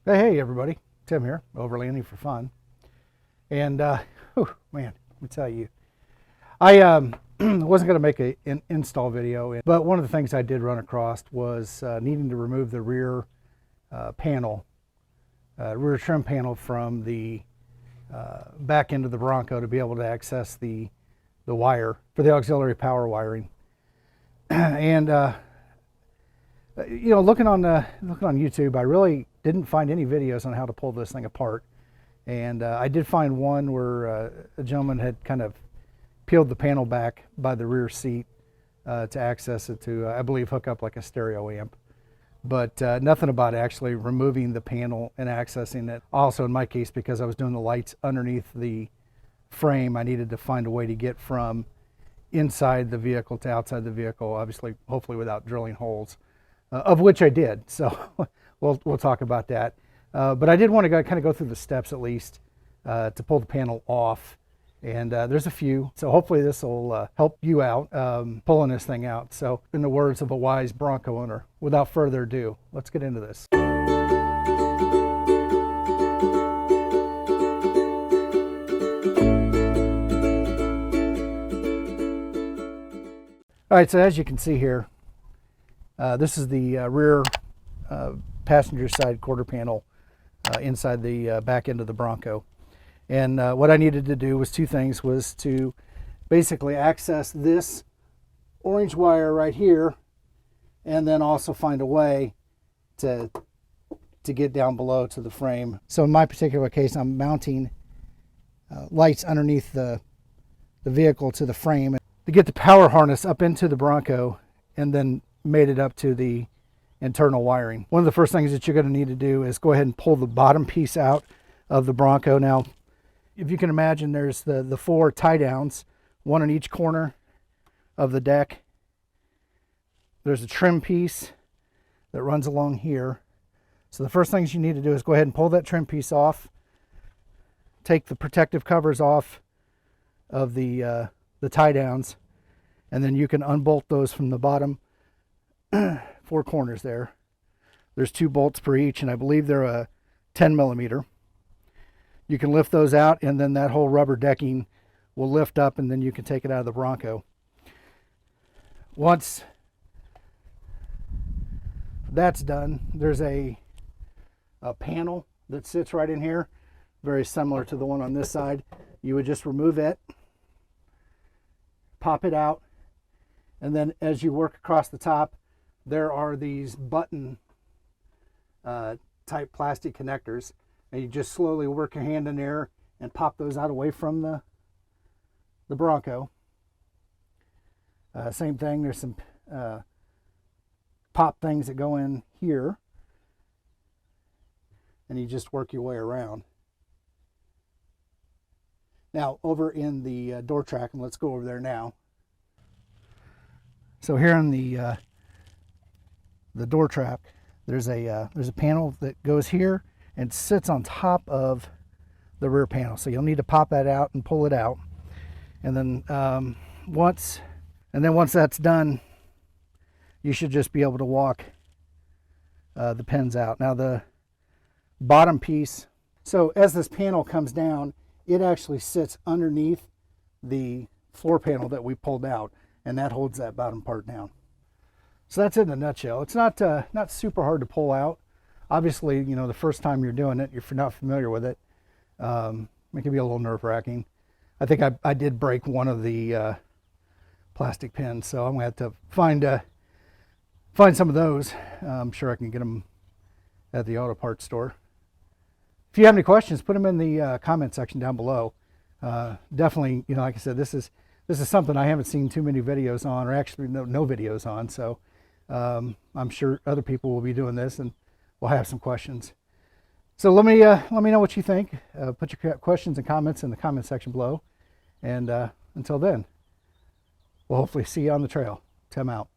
Hey everybody, Tim here, overlanding for fun. And whew, man, let me tell you, I wasn't going to make an install video, but one of the things I did run across was needing to remove the rear panel, rear trim panel from the back end of the Bronco to be able to access the wire for the auxiliary power wiring. And looking on YouTube, I really didn't find any videos on how to pull this thing apart. And I did find one where a gentleman had kind of peeled the panel back by the rear seat to access it to, I believe, hook up like a stereo amp. But nothing about actually removing the panel and accessing it. Also, in my case, because I was doing the lights underneath the frame, I needed to find a way to get from inside the vehicle to outside the vehicle, obviously, hopefully without drilling holes, of which I did. So we'll talk about that. But I did want to kind of go through the steps at least to pull the panel off. And there's a few. So hopefully this will help you out pulling this thing out. So in the words of a wise Bronco owner, without further ado, let's get into this. All right, so as you can see here, this is the rear passenger side quarter panel inside the back end of the Bronco. And what I needed to do was two things, was to basically access this orange wire right here, and then also find a way to get down below to the frame. So in my particular case, I'm mounting lights underneath the vehicle to the frame to get the power harness up into the Bronco, and then made it up to the internal wiring. One of the first things that you're going to need to do is go ahead and pull the bottom piece out of the Bronco. Now, if you can imagine, there's the four tie downs, one on each corner of the deck. There's a trim piece that runs along here. So the first things you need to do is go ahead and pull that trim piece off, take the protective covers off of the tie downs, and then you can unbolt those from the bottom four corners there. There's two bolts per each, and I believe they're a 10 millimeter. You can lift those out, and then that whole rubber decking will lift up, and then you can take it out of the Bronco. Once that's done, there's a panel that sits right in here, very similar to the one on this side. You would just remove it, pop it out, and then as you work across the top, there are these button type plastic connectors, and you just slowly work your hand in there and pop those out away from the Bronco. Same thing, there's some pop things that go in here, and you just work your way around. Now over in the door track, and let's go over there now. So here on the door track, there's a panel that goes here and sits on top of the rear panel. So you'll need to pop that out and pull it out. And then once that's done, you should just be able to walk the pins out. Now the bottom piece, so as this panel comes down, it actually sits underneath the floor panel that we pulled out, and that holds that bottom part down. So that's it in a nutshell. It's not super hard to pull out. Obviously, the first time you're doing it, if you're not familiar with it, it can be a little nerve-wracking. I think I did break one of the plastic pins, so I'm going to have to find some of those. I'm sure I can get them at the auto parts store. If you have any questions, put them in the comment section down below. Definitely, like I said, this is something I haven't seen too many videos on, or actually no videos on. So I'm sure other people will be doing this, and we'll have some questions. So let me know what you think. Put your questions and comments in the comment section below. And until then, we'll hopefully see you on the trail. Tim out.